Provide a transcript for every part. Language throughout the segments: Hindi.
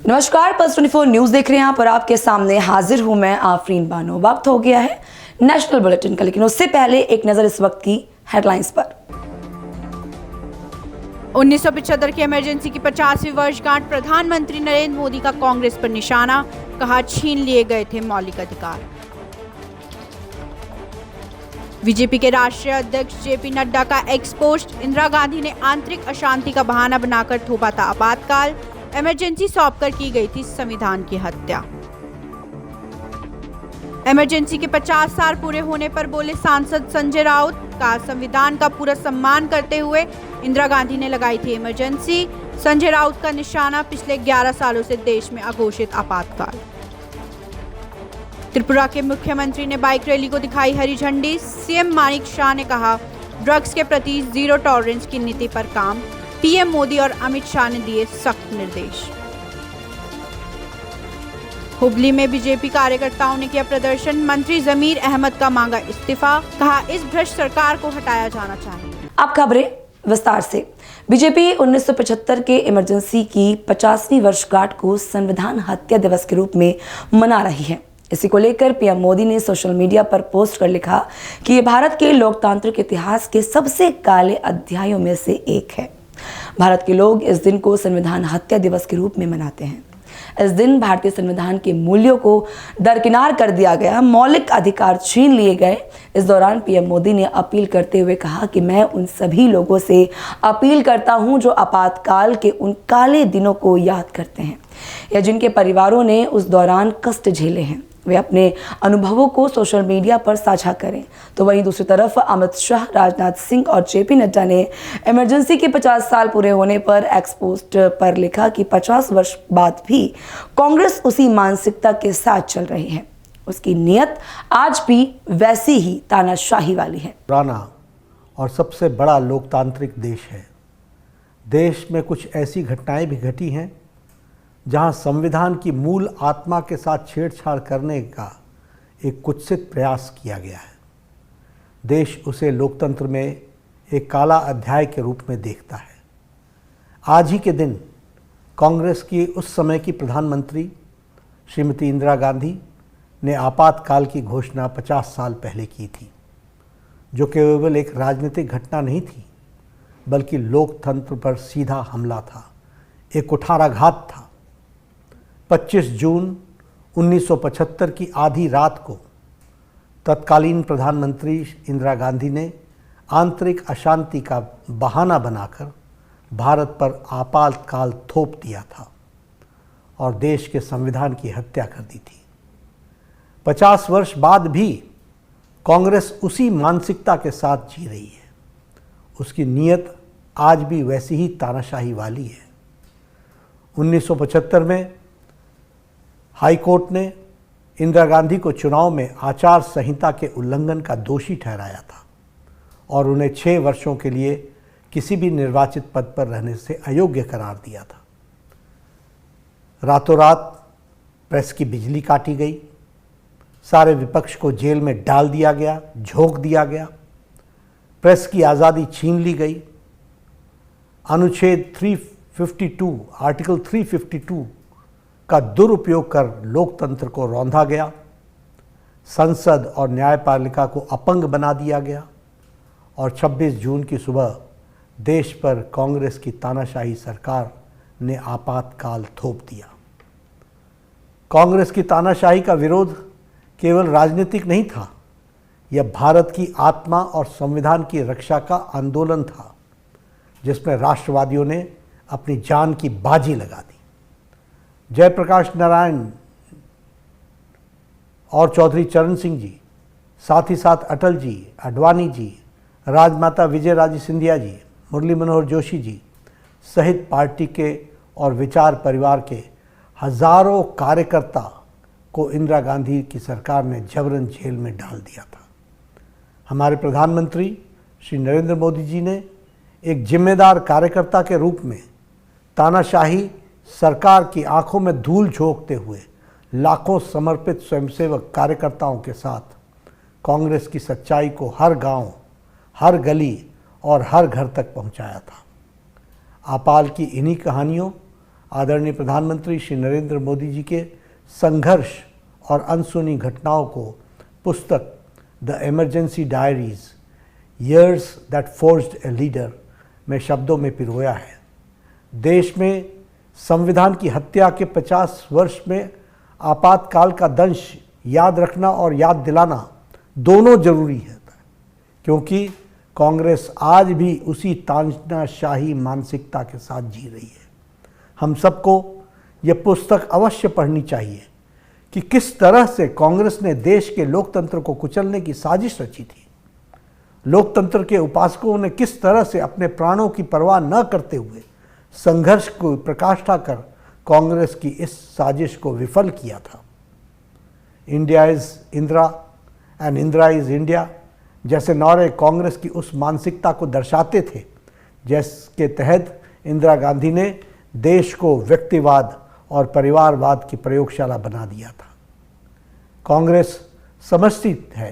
नमस्कार, पल्स 24 न्यूज देख रहे हैं आप और आपके सामने हाजिर हूं मैं आफरीन बानो। वक्त हो गया है नेशनल बुलेटिन का, लेकिन उससे पहले एक नजर इस वक्त की हेडलाइंस पर। 1975 की इमरजेंसी की 50वीं वर्षगांठ, प्रधानमंत्री नरेंद्र मोदी का कांग्रेस पर निशाना, कहा छीन लिए गए थे मौलिक अधिकार। बीजेपी के राष्ट्रीय अध्यक्ष जेपी नड्डा का एक्स पोस्ट, इंदिरा गांधी ने आंतरिक अशांति का बहाना बनाकर थोपा था आपातकाल, इमरजेंसी सौंपकर की गई थी संविधान की हत्या। इमरजेंसी के 50 साल पूरे होने पर बोले सांसद संजय राउत, का संविधान का पूरा सम्मान करते हुए इंदिरा गांधी ने लगाई थी इमरजेंसी। संजय राउत का निशाना, पिछले 11 सालों से देश में अघोषित आपातकाल। त्रिपुरा के मुख्यमंत्री ने बाइक रैली को दिखाई हरी झंडी, सीएम मानिक शाह ने कहा ड्रग्स के प्रति जीरो टॉलरेंस की नीति पर काम, पीएम मोदी और अमित शाह ने दिए सख्त निर्देश। हुबली में बीजेपी कार्यकर्ताओं ने किया प्रदर्शन, मंत्री जमीर अहमद का मांगा इस्तीफा, कहा इस भ्रष्ट सरकार को हटाया जाना चाहिए। अब खबरें विस्तार से। बीजेपी 1975 के इमरजेंसी की 50वीं वर्षगांठ को संविधान हत्या दिवस के रूप में मना रही है। इसी को लेकर पीएम मोदी ने सोशल मीडिया पर पोस्ट कर लिखा कि ये भारत के लोकतांत्रिक इतिहास के सबसे काले अध्यायों में से एक है। भारत के लोग इस दिन को संविधान हत्या दिवस के रूप में मनाते हैं। इस दिन भारतीय संविधान के मूल्यों को दरकिनार कर दिया गया, मौलिक अधिकार छीन लिए गए। इस दौरान पीएम मोदी ने अपील करते हुए कहा कि मैं उन सभी लोगों से अपील करता हूं जो आपातकाल के उन काले दिनों को याद करते हैं या जिनके परिवारों ने उस दौरान कष्ट झेले हैं, वे अपने अनुभवों को सोशल मीडिया पर साझा करें। तो वहीं दूसरी तरफ अमित शाह, राजनाथ सिंह और जेपी नड्डा ने इमरजेंसी के 50 साल पूरे होने पर एक्स पोस्ट पर लिखा कि 50 वर्ष बाद भी कांग्रेस उसी मानसिकता के साथ चल रही है, उसकी नीयत आज भी वैसी ही तानाशाही वाली है। पुराना और सबसे बड़ा लोकतांत्रिक देश है। देश में कुछ ऐसी घटनाएं भी घटी हैं जहां संविधान की मूल आत्मा के साथ छेड़छाड़ करने का एक कुत्सित प्रयास किया गया है। देश उसे लोकतंत्र में एक काला अध्याय के रूप में देखता है। आज ही के दिन कांग्रेस की उस समय की प्रधानमंत्री श्रीमती इंदिरा गांधी ने आपातकाल की घोषणा 50 साल पहले की थी, जो केवल एक राजनीतिक घटना नहीं थी बल्कि लोकतंत्र पर सीधा हमला था, एक कुठाराघात था। 25 जून 1975 की आधी रात को तत्कालीन प्रधानमंत्री इंदिरा गांधी ने आंतरिक अशांति का बहाना बनाकर भारत पर आपातकाल थोप दिया था और देश के संविधान की हत्या कर दी थी। 50 वर्ष बाद भी कांग्रेस उसी मानसिकता के साथ जी रही है। उसकी नीयत आज भी वैसी ही तानाशाही वाली है। 1975 में हाई कोर्ट ने इंदिरा गांधी को चुनाव में आचार संहिता के उल्लंघन का दोषी ठहराया था और उन्हें 6 वर्षों के लिए किसी भी निर्वाचित पद पर रहने से अयोग्य करार दिया था। रातों रात प्रेस की बिजली काटी गई, सारे विपक्ष को जेल में डाल दिया गया, झोंक दिया गया, प्रेस की आज़ादी छीन ली गई। अनुच्छेद 352 आर्टिकल 352 का दुरुपयोग कर लोकतंत्र को रौंदा गया, संसद और न्यायपालिका को अपंग बना दिया गया और 26 जून की सुबह देश पर कांग्रेस की तानाशाही सरकार ने आपातकाल थोप दिया। कांग्रेस की तानाशाही का विरोध केवल राजनीतिक नहीं था, यह भारत की आत्मा और संविधान की रक्षा का आंदोलन था, जिसमें राष्ट्रवादियों ने अपनी जान की बाजी लगा दी। जयप्रकाश नारायण और चौधरी चरण सिंह जी, साथ ही साथ अटल जी, अडवाणी जी, राजमाता विजयराजे सिंधिया जी, मुरली मनोहर जोशी जी सहित पार्टी के और विचार परिवार के हजारों कार्यकर्ता को इंदिरा गांधी की सरकार ने जबरन जेल में डाल दिया था। हमारे प्रधानमंत्री श्री नरेंद्र मोदी जी ने एक जिम्मेदार कार्यकर्ता के रूप में तानाशाही सरकार की आंखों में धूल झोंकते हुए लाखों समर्पित स्वयंसेवक कार्यकर्ताओं के साथ कांग्रेस की सच्चाई को हर गांव, हर गली और हर घर तक पहुंचाया था। आपाल की इन्हीं कहानियों आदरणीय प्रधानमंत्री श्री नरेंद्र मोदी जी के संघर्ष और अनसुनी घटनाओं को पुस्तक the emergency diaries years that forged a leader में शब्दों में पिरोया है। देश में संविधान की हत्या के 50 वर्ष में आपातकाल का दंश याद रखना और याद दिलाना दोनों जरूरी है, क्योंकि कांग्रेस आज भी उसी तानाशाही मानसिकता के साथ जी रही है। हम सबको यह पुस्तक अवश्य पढ़नी चाहिए कि किस तरह से कांग्रेस ने देश के लोकतंत्र को कुचलने की साजिश रची थी। लोकतंत्र के उपासकों ने किस तरह से अपने प्राणों की परवाह न करते हुए संघर्ष को प्रकाष्ठा कर कांग्रेस की इस साजिश को विफल किया था। India is Indira and Indira is India जैसे नारे कांग्रेस की उस मानसिकता को दर्शाते थे, जिसके तहत इंदिरा गांधी ने देश को व्यक्तिवाद और परिवारवाद की प्रयोगशाला बना दिया था। कांग्रेस समझती है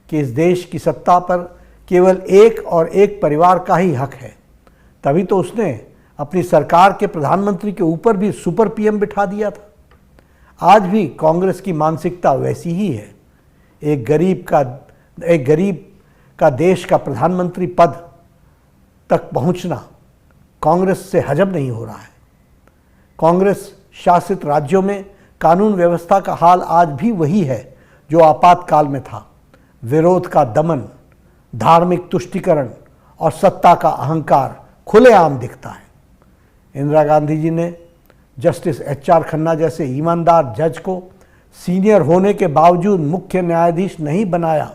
कि इस देश की सत्ता पर केवल एक और एक परिवार का ही हक है, तभी तो उसने अपनी सरकार के प्रधानमंत्री के ऊपर भी सुपर पीएम बिठा दिया था। आज भी कांग्रेस की मानसिकता वैसी ही है। एक गरीब का देश का प्रधानमंत्री पद तक पहुंचना कांग्रेस से हजम नहीं हो रहा है। कांग्रेस शासित राज्यों में कानून व्यवस्था का हाल आज भी वही है जो आपातकाल में था। विरोध का दमन, धार्मिक तुष्टीकरण और सत्ता का अहंकार खुलेआम दिखता है। इंदिरा गांधी जी ने जस्टिस एच.आर. खन्ना जैसे ईमानदार जज को सीनियर होने के बावजूद मुख्य न्यायाधीश नहीं बनाया,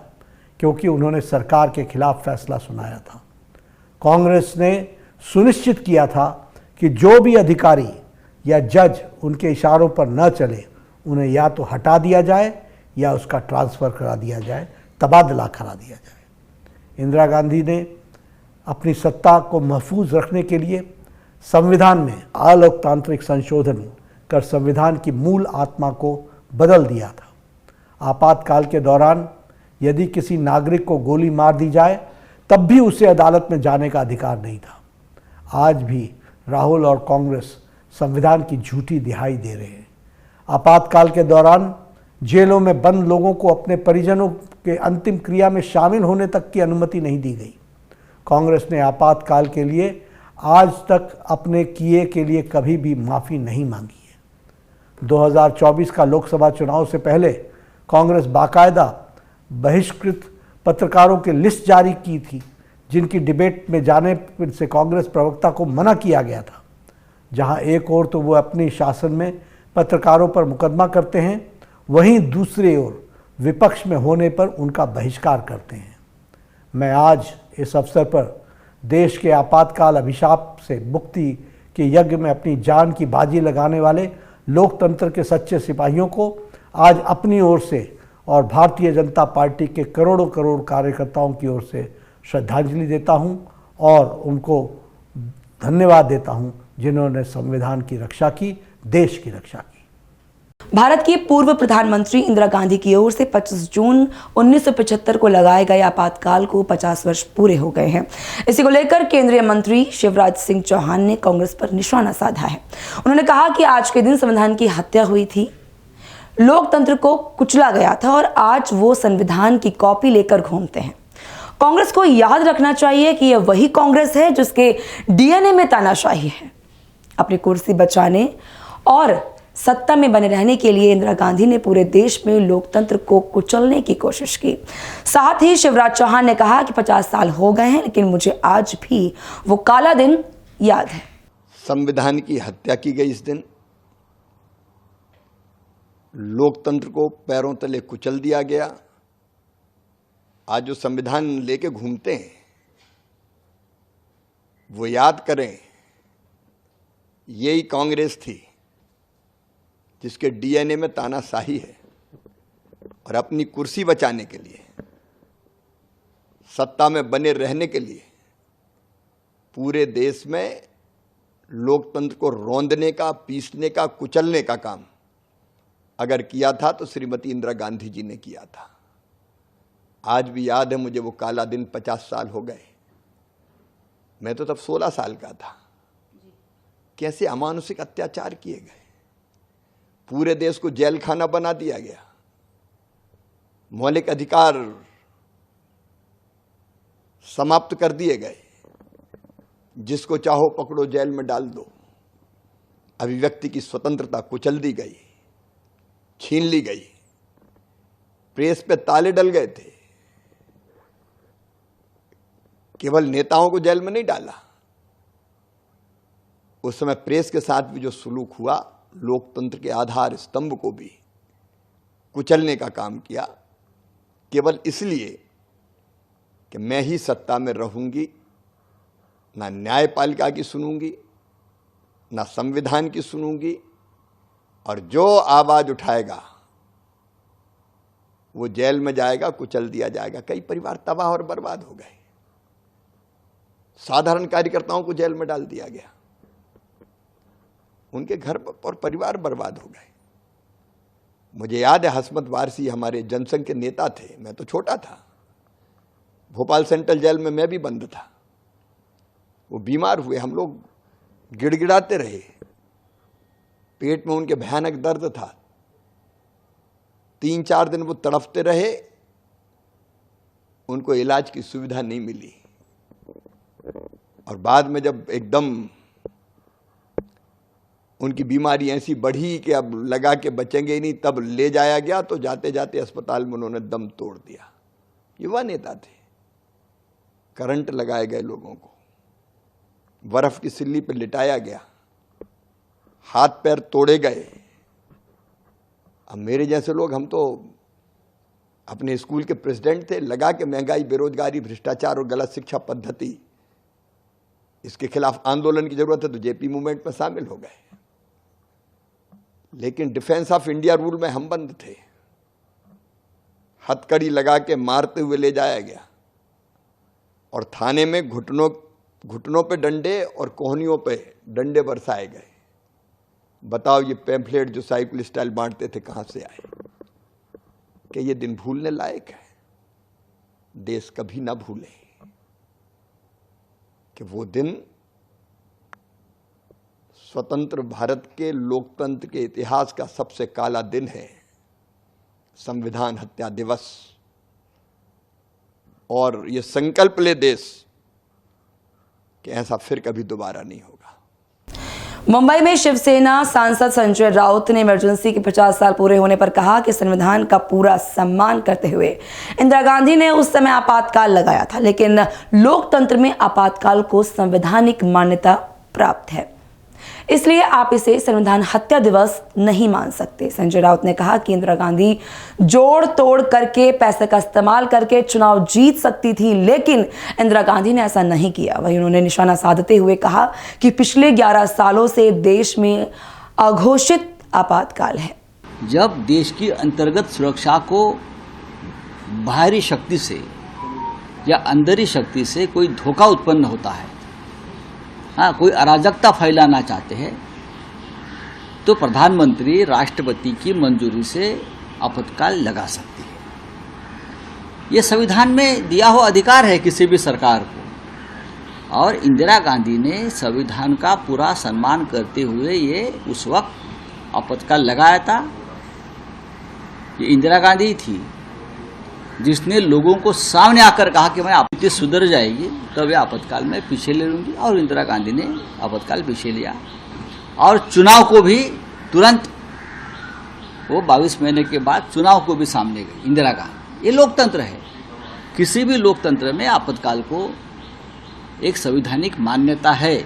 क्योंकि उन्होंने सरकार के खिलाफ फैसला सुनाया था। कांग्रेस ने सुनिश्चित किया था कि जो भी अधिकारी या जज उनके इशारों पर न चले, उन्हें या तो हटा दिया जाए या उसका ट्रांसफ़र करा दिया जाए, तबादला करा दिया जाए। इंदिरा गांधी ने अपनी सत्ता को महफूज रखने के लिए संविधान में अलोकतांत्रिक संशोधन कर संविधान की मूल आत्मा को बदल दिया था। आपातकाल के दौरान यदि किसी नागरिक को गोली मार दी जाए तब भी उसे अदालत में जाने का अधिकार नहीं था। आज भी राहुल और कांग्रेस संविधान की झूठी दिहाई दे रहे हैं। आपातकाल के दौरान जेलों में बंद लोगों को अपने परिजनों के अंतिम क्रिया में शामिल होने तक की अनुमति नहीं दी गई। कांग्रेस ने आपातकाल के लिए आज तक अपने किए के लिए कभी भी माफ़ी नहीं मांगी है। 2024 का लोकसभा चुनाव से पहले कांग्रेस बाकायदा बहिष्कृत पत्रकारों की लिस्ट जारी की थी, जिनकी डिबेट में जाने से कांग्रेस प्रवक्ता को मना किया गया था। जहां एक ओर तो वो अपने शासन में पत्रकारों पर मुकदमा करते हैं, वहीं दूसरी ओर विपक्ष में होने पर उनका बहिष्कार करते हैं। मैं आज इस अवसर पर देश के आपातकाल अभिशाप से मुक्ति के यज्ञ में अपनी जान की बाजी लगाने वाले लोकतंत्र के सच्चे सिपाहियों को आज अपनी ओर से और भारतीय जनता पार्टी के करोड़ों करोड़ कार्यकर्ताओं की ओर से श्रद्धांजलि देता हूं और उनको धन्यवाद देता हूं, जिन्होंने संविधान की रक्षा की, देश की रक्षा की। भारत की पूर्व प्रधानमंत्री इंदिरा गांधी की ओर से 25 जून 1975 को लगाए गए आपातकाल को 50 वर्ष पूरे हो गए हैं। इसी को लेकर केंद्रीय मंत्री शिवराज सिंह चौहान ने कांग्रेस पर निशाना साधा है। उन्होंने कहा कि आज के दिन संविधान की हत्या हुई थी, लोकतंत्र को कुचला गया था और आज वो संविधान की कॉपी लेकर घूमते हैं। कांग्रेस को याद रखना चाहिए कि यह वही कांग्रेस है जिसके डीएनए में तानाशाही है। अपनी कुर्सी बचाने और सत्ता में बने रहने के लिए इंदिरा गांधी ने पूरे देश में लोकतंत्र को कुचलने की कोशिश की। साथ ही शिवराज चौहान ने कहा कि 50 साल हो गए हैं, लेकिन मुझे आज भी वो काला दिन याद है। संविधान की हत्या की गई इस दिन, लोकतंत्र को पैरों तले कुचल दिया गया। आज जो संविधान लेके घूमते हैं वो याद करें, यही कांग्रेस थी जिसके डीएनए में तानाशाही है और अपनी कुर्सी बचाने के लिए, सत्ता में बने रहने के लिए पूरे देश में लोकतंत्र को रौंदने का, पीसने का, कुचलने का काम अगर किया था तो श्रीमती इंदिरा गांधी जी ने किया था। आज भी याद है मुझे वो काला दिन। 50 साल हो गए। मैं तो तब 16 साल का था। कैसे अमानुषिक अत्याचार किए गए, पूरे देश को जेल खाना बना दिया गया, मौलिक अधिकार समाप्त कर दिए गए, जिसको चाहो पकड़ो जेल में डाल दो, अभिव्यक्ति की स्वतंत्रता कुचल दी गई, छीन ली गई, प्रेस पे ताले डल गए थे। केवल नेताओं को जेल में नहीं डाला, उस समय प्रेस के साथ भी जो सुलूक हुआ, लोकतंत्र के आधार स्तंभ को भी कुचलने का काम किया, केवल इसलिए कि मैं ही सत्ता में रहूंगी, ना न्यायपालिका की सुनूंगी, ना संविधान की सुनूंगी, और जो आवाज उठाएगा वो जेल में जाएगा, कुचल दिया जाएगा। कई परिवार तबाह और बर्बाद हो गए, साधारण कार्यकर्ताओं को जेल में डाल दिया गया, उनके घर और परिवार बर्बाद हो गए। मुझे याद है हसमत वारसी हमारे जनसंघ के नेता थे, मैं तो छोटा था, भोपाल सेंट्रल जेल में मैं भी बंद था। वो बीमार हुए, हम लोग गिड़गिड़ाते रहे, पेट में उनके भयानक दर्द था, 3-4 दिन वो तड़पते रहे, उनको इलाज की सुविधा नहीं मिली, और बाद में जब एकदम उनकी बीमारी ऐसी बढ़ी कि अब लगा के बचेंगे ही नहीं, तब ले जाया गया, तो जाते जाते अस्पताल में उन्होंने दम तोड़ दिया। युवा नेता थे, करंट लगाए गए लोगों को, बर्फ की सिल्ली पर लिटाया गया, हाथ पैर तोड़े गए। अब मेरे जैसे लोग, हम तो अपने स्कूल के प्रेसिडेंट थे, लगा के महंगाई, बेरोजगारी, भ्रष्टाचार और गलत शिक्षा पद्धति, इसके खिलाफ आंदोलन की जरूरत है, तो जेपी मूवमेंट में शामिल हो गए। लेकिन डिफेंस ऑफ इंडिया रूल में हम बंद थे, हथकड़ी लगा के मारते हुए ले जाया गया, और थाने में घुटनों पे डंडे और कोहनियों पे डंडे बरसाए गए। बताओ ये पैम्फलेट जो साइकिल स्टाइल बांटते थे कहां से आए? कि ये दिन भूलने लायक है? देश कभी ना भूले कि वो दिन स्वतंत्र भारत के लोकतंत्र के इतिहास का सबसे काला दिन है, संविधान हत्या दिवस। और ये संकल्प ले देश कि ऐसा फिर कभी दोबारा नहीं होगा। मुंबई में शिवसेना सांसद संजय राउत ने इमरजेंसी के 50 साल पूरे होने पर कहा कि संविधान का पूरा सम्मान करते हुए इंदिरा गांधी ने उस समय आपातकाल लगाया था, लेकिन लोकतंत्र में आपातकाल को संवैधानिक मान्यता प्राप्त है, इसलिए आप इसे संविधान हत्या दिवस नहीं मान सकते। संजय राउत ने कहा कि इंदिरा गांधी जोड़ तोड़ करके, पैसे का इस्तेमाल करके चुनाव जीत सकती थी, लेकिन इंदिरा गांधी ने ऐसा नहीं किया। वहीं उन्होंने निशाना साधते हुए कहा कि पिछले 11 सालों से देश में अघोषित आपातकाल है। जब देश की अंतर्गत सुरक्षा को बाहरी शक्ति से या अंदरी शक्ति से कोई धोखा उत्पन्न होता है, हाँ, कोई अराजकता फैलाना चाहते हैं, तो प्रधानमंत्री राष्ट्रपति की मंजूरी से आपातकाल लगा सकती है। ये संविधान में दिया हुआ अधिकार है किसी भी सरकार को, और इंदिरा गांधी ने संविधान का पूरा सम्मान करते हुए ये उस वक्त आपातकाल लगाया था। ये इंदिरा गांधी थी जिसने लोगों को सामने आकर कहा कि मैं आपत्ति सुधर जाएगी तो वे आपातकाल में पीछे ले लूंगी, और इंदिरा गांधी ने आपातकाल पीछे लिया, और चुनाव को भी तुरंत, वो 22 महीने के बाद चुनाव को भी सामने गई इंदिरा गांधी। ये लोकतंत्र है, किसी भी लोकतंत्र में आपातकाल को एक संवैधानिक मान्यता है,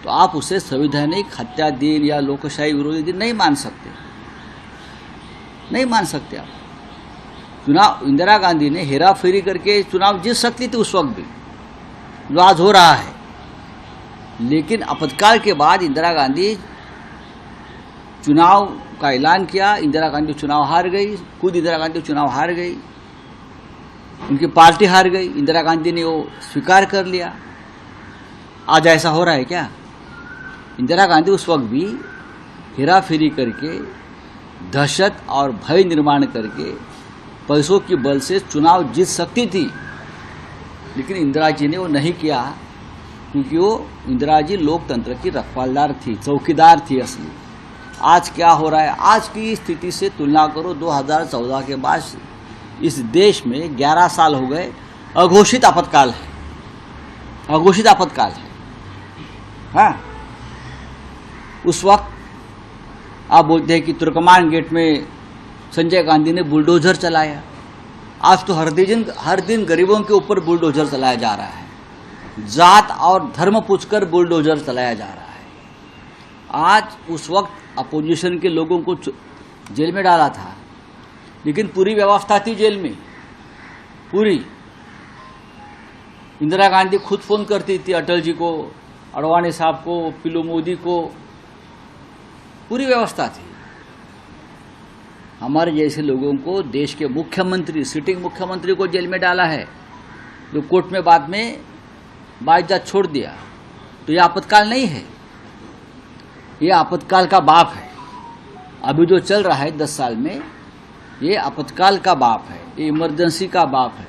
तो आप उसे संवैधानिक हत्या दिन या लोकशाही विरोधी दिन नहीं मान सकते, नहीं मान सकते आप। चुनाव इंदिरा गांधी ने हेरा फेरी करके चुनाव जीत सकती थी उस वक्त भी, जो आज हो रहा है, लेकिन आपातकाल के बाद इंदिरा गांधी चुनाव का ऐलान किया, इंदिरा गांधी चुनाव हार गई, खुद इंदिरा गांधी चुनाव हार गई, उनकी पार्टी हार गई, इंदिरा गांधी ने वो स्वीकार कर लिया। आज ऐसा हो रहा है क्या? इंदिरा गांधी उस वक्त भी हेरा फेरी करके, दहशत और भय निर्माण करके, पैसों के बल से चुनाव जीत सकती थी, लेकिन इंदिरा जी ने वो नहीं किया, क्योंकि वो इंदिरा जी लोकतंत्र की रखवालदार थी, चौकीदार थी असली। आज क्या हो रहा है, आज की स्थिति से तुलना करो 2014 के बाद इस देश में 11 साल हो गए, अघोषित आपातकाल है, अघोषित आपातकाल है। हाँ, उस वक्त आप बोलते हैं कि तुर्कमान गेट में संजय गांधी ने बुलडोजर चलाया। आज तो हर दिन गरीबों के ऊपर बुलडोजर चलाया जा रहा है, जात और धर्म पूछकर बुलडोजर चलाया जा रहा है। आज उस वक्त अपोजिशन के लोगों को जेल में डाला था, लेकिन पूरी व्यवस्था थी जेल में, पूरी। इंदिरा गांधी खुद फोन करती थी अटल जी को, अडवाणी साहब को, पीलू मोदी को, पूरी व्यवस्था थी। हमारे जैसे लोगों को देश के मुख्यमंत्री, सिटिंग मुख्यमंत्री को जेल में डाला है, जो कोर्ट में बाद में बाइज्जत छोड़ दिया। तो यह आपातकाल नहीं है, यह आपातकाल का बाप है। अभी जो चल रहा है 10 साल में, ये आपातकाल का बाप है, ये इमरजेंसी का बाप है,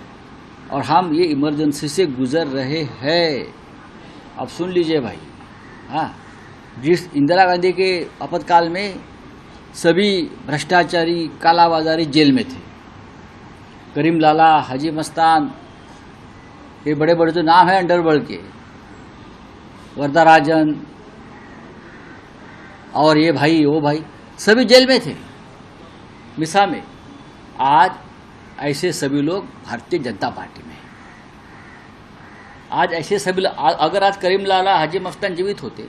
और हम ये इमरजेंसी से गुजर रहे हैं। अब सुन लीजिए भाई, हाँ, जिस इंदिरा गांधी के आपातकाल में सभी भ्रष्टाचारी, कालाबाजारी जेल में थे, करीम लाला, हाजी मस्तान, ये बड़े बड़े जो नाम है अंडरवर्ल्ड के, वरदाराजन और ये भाई वो भाई, सभी जेल में थे, मिसा में। आज ऐसे सभी लोग भारतीय जनता पार्टी में। आज ऐसे सभी, अगर आज करीम लाला, हाजी मस्तान जीवित होते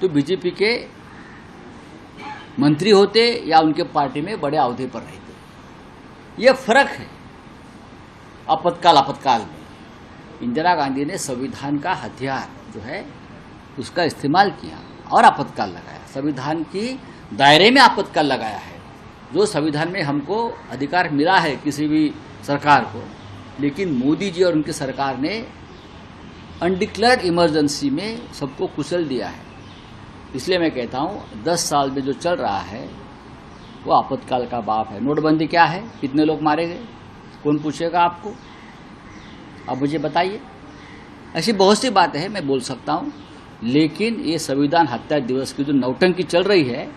तो बीजेपी के मंत्री होते या उनके पार्टी में बड़े अहदे पर रहते। यह फर्क है आपातकाल में। इंदिरा गांधी ने संविधान का हथियार जो है उसका इस्तेमाल किया और आपातकाल लगाया, संविधान की दायरे में आपातकाल लगाया है, जो संविधान में हमको अधिकार मिला है किसी भी सरकार को। लेकिन मोदी जी और उनकी सरकार ने अनडिक्लेयर्ड इमरजेंसी में सबको कुचल दिया है। इसलिए मैं कहता हूं 10 साल में जो चल रहा है वो आपातकाल का बाप है। नोटबंदी क्या है, कितने लोग मारे गए, कौन पूछेगा आपको? आप मुझे बताइए। ऐसी बहुत सी बातें हैं, मैं बोल सकता हूं, लेकिन ये संविधान हत्या दिवस की जो नौटंकी चल रही है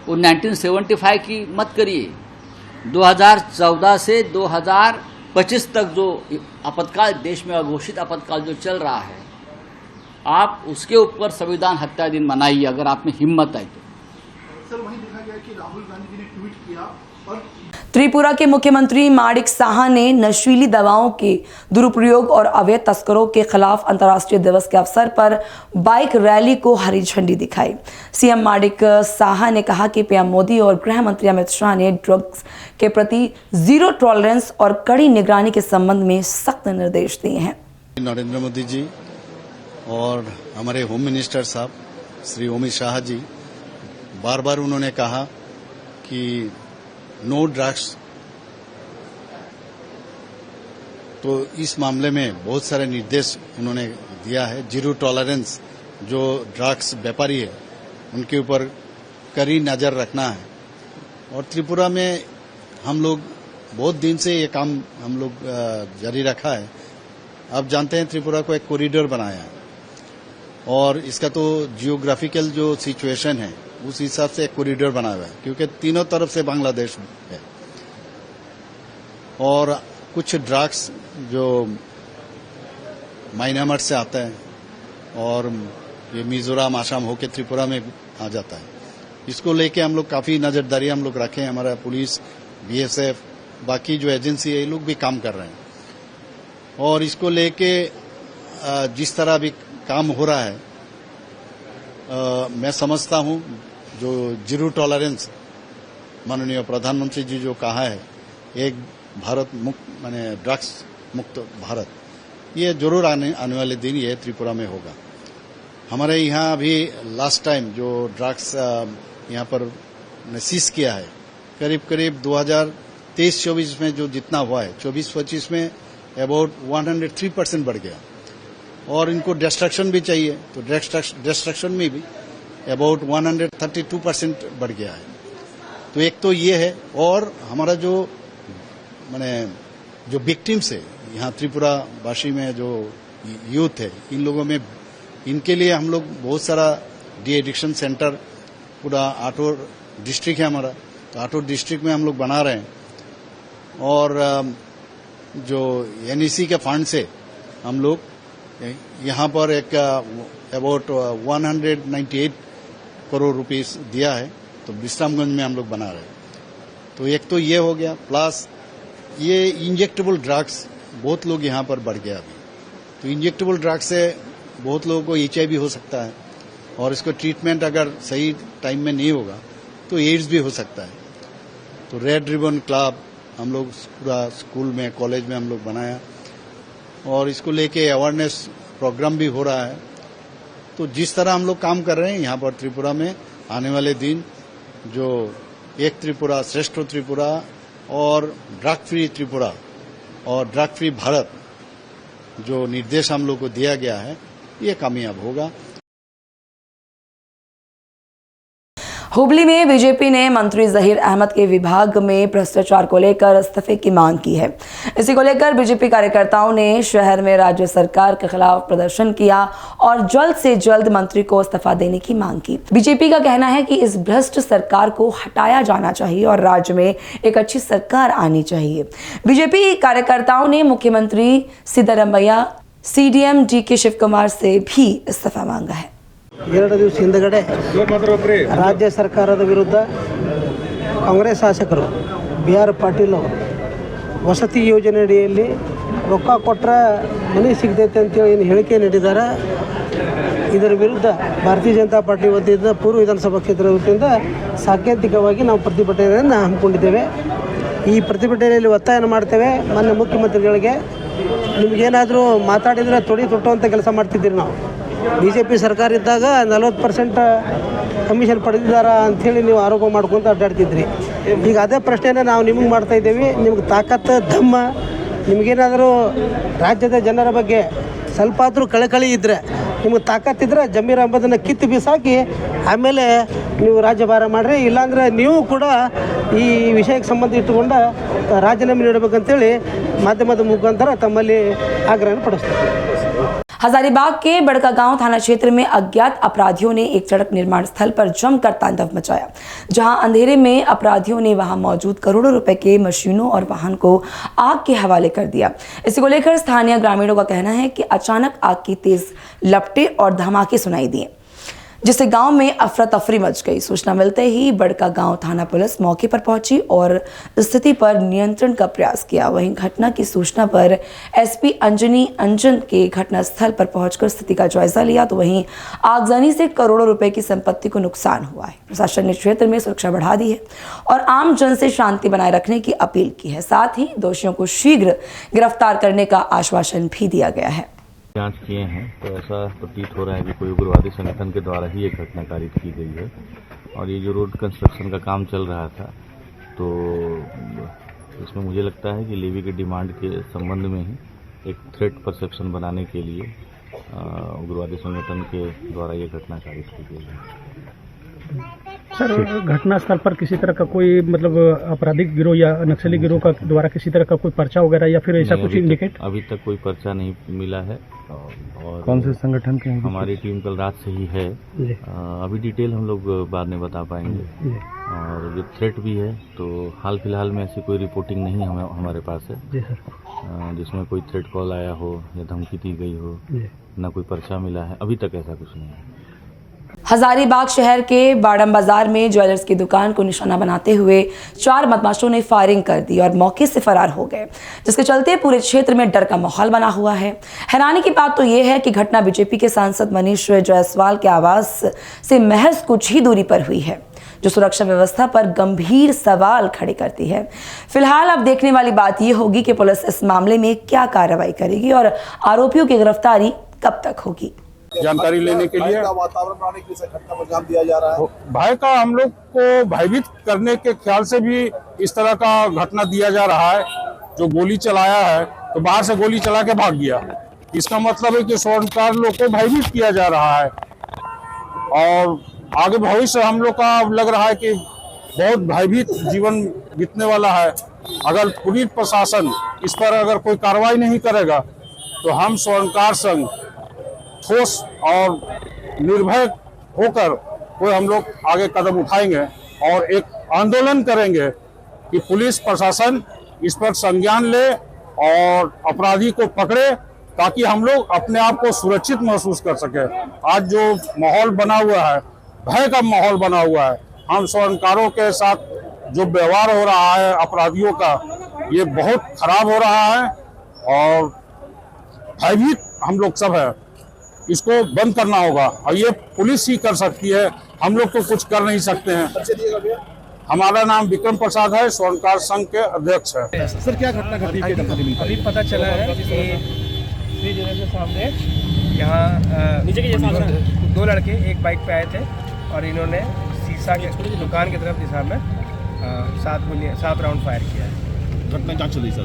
वो 1975 की मत करिए। 2014 से 2025 तक जो आपातकाल देश में अघोषित आपातकाल जो चल रहा है, आप उसके ऊपर संविधान हत्या दिन मनाइए अगर आप में हिम्मत है तो। सर, वहीं देखा गया कि राहुल गांधी जी ने ट्वीट किया और त्रिपुरा के मुख्यमंत्री माणिक साहा ने नशीली दवाओं के दुरुपयोग और अवैध तस्करों के खिलाफ अंतर्राष्ट्रीय दिवस के अवसर पर बाइक रैली को हरी झंडी दिखाई। सीएम माणिक साहा ने कहा कि पीएम मोदी और गृह मंत्री अमित शाह ने ड्रग्स के प्रति जीरो टॉलरेंस और कड़ी निगरानी के संबंध में सख्त निर्देश दिए हैं। नरेंद्र मोदी जी और हमारे होम मिनिस्टर साहब श्री अमित शाह जी बार बार उन्होंने कहा कि नो ड्रग्स, तो इस मामले में बहुत सारे निर्देश उन्होंने दिया है। जीरो टॉलरेंस, जो ड्रग्स व्यापारी है उनके ऊपर कड़ी नजर रखना है। और त्रिपुरा में हम लोग बहुत दिन से ये काम हम लोग जारी रखा है। आप जानते हैं त्रिपुरा को एक कॉरिडोर बनाया है और इसका तो जियोग्राफिकल जो सिचुएशन है उस हिसाब से एक कॉरिडोर बना हुआ है, क्योंकि तीनों तरफ से बांग्लादेश है। और कुछ ड्रग्स जो म्यांमार से आता है और ये मिजोरम, आसाम होके त्रिपुरा में आ जाता है। इसको लेके हम लोग काफी नजरदारी हम लोग रखे हैं। हमारा पुलिस, बीएसएफ, बाकी जो एजेंसी है ये लोग भी काम कर रहे हैं। और इसको लेके जिस तरह भी काम हो रहा है, मैं समझता हूं जो जीरो टॉलरेंस माननीय प्रधानमंत्री जी जो कहा है, एक भारत मुक्त माने ड्रग्स मुक्त भारत, ये जरूर आने वाले दिन ये त्रिपुरा में होगा। हमारे यहाँ अभी लास्ट टाइम जो ड्रग्स यहाँ पर सीज किया है, करीब करीब 2023-24 में जो जितना हुआ है, 24-25 में अबाउट 103% बढ़ गया। और इनको डिस्ट्रक्शन भी चाहिए, तो डिस्ट्रक्शन में भी अबाउट 132% बढ़ गया है। तो एक तो ये है, और हमारा जो माने जो विक्टिम्स है यहाँ त्रिपुरा वासी में जो यूथ है, इन लोगों में, इनके लिए हम लोग बहुत सारा डी एडिक्शन सेंटर, पूरा आठौर डिस्ट्रिक्ट है हमारा, तो आठौर डिस्ट्रिक्ट में हम लोग बना रहे हैं। और जो एनईसी के फंड से हम लोग यहाँ पर एक अबाउट 198 करोड़ रुपीस दिया है, तो विश्रामगंज में हम लोग बना रहे हैं। तो एक तो ये हो गया, प्लस ये इंजेक्टेबल ड्रग्स बहुत लोग यहाँ पर बढ़ गया अभी, तो इंजेक्टेबल ड्रग्स से बहुत लोगों को HIV हो सकता है, और इसको ट्रीटमेंट अगर सही टाइम में नहीं होगा तो एड्स भी हो सकता है। तो रेड रिबन क्लब हम लोग पूरा स्कूल में, कॉलेज में हम लोग बनाया, और इसको लेके अवेयरनेस प्रोग्राम भी हो रहा है। तो जिस तरह हम लोग काम कर रहे हैं यहाँ पर त्रिपुरा में, आने वाले दिन जो एक त्रिपुरा श्रेष्ठ त्रिपुरा और ड्रग फ्री त्रिपुरा और ड्रग फ्री भारत जो निर्देश हम लोग को दिया गया है, ये कामयाब होगा। हुबली में बीजेपी ने मंत्री जहीर अहमद के विभाग में भ्रष्टाचार को लेकर इस्तीफे की मांग की है। इसी को लेकर बीजेपी कार्यकर्ताओं ने शहर में राज्य सरकार के खिलाफ प्रदर्शन किया और जल्द से जल्द मंत्री को इस्तीफा देने की मांग की। बीजेपी का कहना है कि इस भ्रष्ट सरकार को हटाया जाना चाहिए और राज्य में एक अच्छी सरकार आनी चाहिए। बीजेपी कार्यकर्ताओं ने मुख्यमंत्री सिद्धरामಯ್ಯ, CDM DK ಶಿವಕುಮಾರ್ से भी इस्तीफा मांगा है। 2 ದಿವಸ ಹಿಂದಗಡೆ ರಾಜ್ಯ ಸರ್ಕಾರದ ವಿರುದ್ಧ ಕಾಂಗ್ರೆಸ್ ಶಾಸಕರು BR ಪಾಟೀಲ್ ಅವರು ವಸತಿ ಯೋಜನೆ ಅಡಿಯಲ್ಲಿ ರೊಕ್ಕ ಕೊಟ್ಟರೆ ಮನೆ ಸಿಗ್ತೈತೆ ಅಂತೇಳಿ ಏನು ಹೇಳಿಕೆ ನೀಡಿದ್ದಾರೆ, ಇದರ ವಿರುದ್ಧ ಭಾರತೀಯ ಜನತಾ ಪಾರ್ಟಿ ವತಿಯಿಂದ ಪೂರ್ವ ವಿಧಾನಸಭಾ ಕ್ಷೇತ್ರದ ವತಿಯಿಂದ ಸಾಂಕೇತಿಕವಾಗಿ ನಾವು ಪ್ರತಿಭಟನೆಯನ್ನು ಹಮ್ಮಿಕೊಂಡಿದ್ದೇವೆ। ಈ ಪ್ರತಿಭಟನೆಯಲ್ಲಿ ಒತ್ತಾಯ ಮಾಡ್ತೇವೆ, ಮಾನ್ಯ ಮುಖ್ಯಮಂತ್ರಿಗಳಿಗೆ ನಿಮಗೇನಾದರೂ ಮಾತಾಡಿದರೆ ತೊಟ್ಟುವಂಥ ಕೆಲಸ ಮಾಡ್ತಿದ್ದೀರಿ। ನಾವು BJP ಸರ್ಕಾರ ಇದ್ದಾಗ 40% ಕಮಿಷನ್ ಪಡೆದಿದ್ದಾರಾ ಅಂಥೇಳಿ ನೀವು ಆರೋಪ ಮಾಡ್ಕೊಂತ ಅಡ್ಡಾಡ್ತಿದ್ರಿ। ಈಗ ಅದೇ ಪ್ರಶ್ನೆನ ನಾವು ನಿಮಗೆ ಮಾಡ್ತಾ ಇದ್ದೀವಿ, ನಿಮ್ಗೆ ತಾಕತ್ತು ದಮ್ಮ, ನಿಮಗೇನಾದರೂ ರಾಜ್ಯದ ಜನರ ಬಗ್ಗೆ ಸ್ವಲ್ಪ ಆದರೂ ಕಳಕಳಿ ಇದ್ದರೆ, ನಿಮಗೆ ತಾಕತ್ತಿದ್ರೆ ಜಮೀರ್ ಅಹಮದನ್ನು ಕಿತ್ತು ಬೀಸಾಕಿ ಆಮೇಲೆ ನೀವು ರಾಜ್ಯಭಾರ ಮಾಡಿರಿ, ಇಲ್ಲಾಂದರೆ ನೀವು ಕೂಡ ಈ ವಿಷಯಕ್ಕೆ ಸಂಬಂಧ ಇಟ್ಟುಕೊಂಡ ರಾಜೀನಾಮೆ ನೀಡಬೇಕಂತೇಳಿ ಮಾಧ್ಯಮದ ಮುಖಾಂತರ ತಮ್ಮಲ್ಲಿ ಆಗ್ರಹ ಪಡಿಸ್ತಾರೆ। हजारीबाग के बड़कागांव थाना क्षेत्र में अज्ञात अपराधियों ने एक सड़क निर्माण स्थल पर जमकर तांडव मचाया, जहां अंधेरे में अपराधियों ने वहां मौजूद करोड़ों रुपए के मशीनों और वाहन को आग के हवाले कर दिया। इसी को लेकर स्थानीय ग्रामीणों का कहना है कि अचानक आग की तेज लपटें और धमाके सुनाई दिए, जिससे गांव में अफरा तफरी मच गई। सूचना मिलते ही बड़कागांव थाना पुलिस मौके पर पहुंची और स्थिति पर नियंत्रण का प्रयास किया। वहीं घटना की सूचना पर SP अंजनी अंजन के घटनास्थल पर पहुंचकर स्थिति का जायजा लिया, तो वहीं आगजनी से करोड़ों रुपए की संपत्ति को नुकसान हुआ है। प्रशासन ने क्षेत्र में सुरक्षा बढ़ा दी है और आम जन से शांति बनाए रखने की अपील की है। साथ ही दोषियों को शीघ्र गिरफ्तार करने का आश्वासन भी दिया गया है। जांच किए हैं तो ऐसा प्रतीत हो रहा है कि कोई उग्रवादी संगठन के द्वारा ही एक घटना कारित की गई है। और ये जो रोड कंस्ट्रक्शन का काम चल रहा था, तो इसमें मुझे लगता है कि लेवी के डिमांड के संबंध में ही एक थ्रेट परसेप्शन बनाने के लिए उग्रवादी संगठन के द्वारा ये घटना कारित की गई है। सर, घटनास्थल पर किसी तरह का कोई मतलब आपराधिक गिरोह या नक्सली गिरोह का द्वारा किसी तरह का कोई पर्चा वगैरह या फिर ऐसा कुछ इंडिकेट? अभी तक कोई पर्चा नहीं मिला है। और कौन से संगठन के? हमारी टीम कल रात से ही है। अभी डिटेल हम लोग बाद में बता पाएंगे। और जो थ्रेट भी है, तो हाल फिलहाल में ऐसी कोई रिपोर्टिंग नहीं हमारे पास है जी सर, जिसमें कोई थ्रेट कॉल आया हो या धमकी दी गई हो, ना कोई पर्चा मिला है। अभी तक ऐसा कुछ नहीं है। हजारीबाग शहर के बाड़म बाजार में ज्वेलर्स की दुकान को निशाना बनाते हुए 4 बदमाशों ने फायरिंग कर दी और मौके से फरार हो गए, जिसके चलते पूरे क्षेत्र में डर का माहौल बना हुआ है। हैरानी की बात तो यह है कि घटना बीजेपी के सांसद मनीष जायसवाल के आवास से महज कुछ ही दूरी पर हुई है, जो सुरक्षा व्यवस्था पर गंभीर सवाल खड़े करती है। फिलहाल अब देखने वाली बात यह होगी कि पुलिस इस मामले में क्या कार्रवाई करेगी और आरोपियों की गिरफ्तारी कब तक होगी। जानकारी लेने के लिए वातावरण बनाने के लिए घटना को अंजाम दिया जा रहा है। भय का हम लोग को भयभीत करने के ख्याल से भी इस तरह का घटना दिया जा रहा है। जो गोली चलाया है तो बाहर से गोली चला के भाग गया, इसका मतलब है कि स्वर्णकार लोग को भयभीत किया जा रहा है। और आगे भविष्य हम लोग का लग रहा है कि बहुत भयभीत जीवन बीतने वाला है। अगर पुलिस प्रशासन इस पर अगर कोई कार्रवाई नहीं करेगा तो हम स्वर्णकार संघ ठोस और निर्भय होकर कोई हम लोग आगे कदम उठाएंगे और एक आंदोलन करेंगे कि पुलिस प्रशासन इस पर संज्ञान ले और अपराधी को पकड़े, ताकि हम लोग अपने आप को सुरक्षित महसूस कर सके। आज जो माहौल बना हुआ है, भय का माहौल बना हुआ है, हम स्वर्णकारों के साथ जो व्यवहार हो रहा है अपराधियों का, ये बहुत खराब हो रहा है और भयभीत हम लोग सब है। इसको बंद करना होगा और ये पुलिस ही कर सकती है, हम लोग तो कुछ कर नहीं सकते हैं। हमारा नाम विक्रम प्रसाद है, स्वर्णकार संघ के अध्यक्ष है। सर क्या घटना घटी है? अभी पता चला है कि श्री जिले के सामने यहाँ नीचे के जैसा 2 लड़के एक बाइक पे आए थे और इन्होंने शीशा के दुकान की तरफ दिशा में 7 राउंड फायर किया है। घटना क्या चली सर?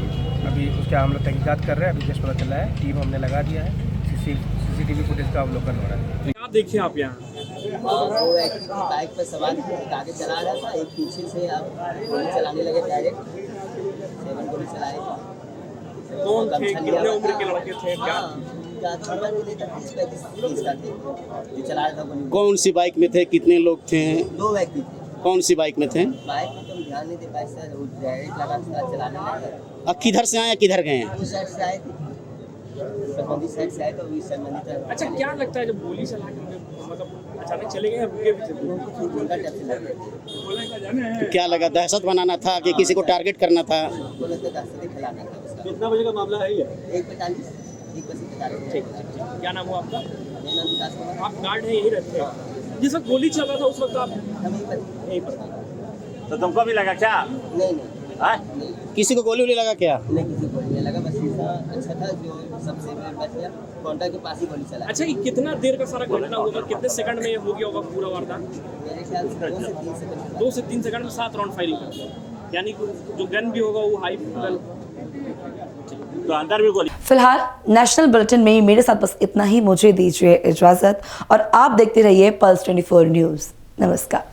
अभी उसका हम लोग तहकीकात कर रहे हैं। अभी जस्ट पता चला है, टीम हमने लगा दिया है, सीसीटीवी फुटेज का अवलोकन हो रहा है। क्या देखिए आप यहाँ? दो व्यक्ति बाइक पर सवार आगे चला रहा था, एक पीछे से आप गोली चलाने लगे, डायरेक्ट 7 गोली चलाए। कौन थे, कितने उम्र के लड़के थे? क्या जो चला रहा था गोली। कौन सी बाइक में थे, कितने लोग थे? 2 व्यक्ति थे। कौन सी बाइक में थे? बाइक में तो ध्यान नहीं दे पाए सर, वो डायरेक्ट लगा चलाने लगे। अब किधर से आए या किधर गए हैं? उस साइड से आए थे, संबंधित साइड से आए तो इस संबंधित। अच्छा, क्या लगता है जब गोली चला के मतलब अचानक चले गए, रुके भी थे? तो क्या लगा, दहशत बनाना था कि किसी को टारगेट करना था? कितना बजे का मामला है ये? 1:45 ठीक। क्या नाम हुआ आपका? आप गार्ड है, यही रहते हैं? जिस वक्त गोली चल रहा था उस वक्त आप यहीं पर? तो तुमको भी लगा क्या? नहीं। किसी को गोली लगा क्या? नहीं, किसी को नहीं लगा, बस शीशा अच्छा था जो सबसे बच गया, काउंटर के पास ही गोली चला। अच्छा, ये कितना देर का सारा घटना होगा, कितने सेकंड में हो गया होगा पूरा वारदात? मेरे ख्याल से 2 से 3 सेकंड। 2 से 3 सेकंड में 7 राउंड फायरिंग कर दिया, यानी कि जो गन भी होगा वो हाई गन तो अंदर भी गोली। फिलहाल नेशनल बुलेटिन में मेरे साथ बस इतना ही। मुझे दीजिए इजाजत और आप देखते रहिए पल्स 24 न्यूज़। नमस्कार।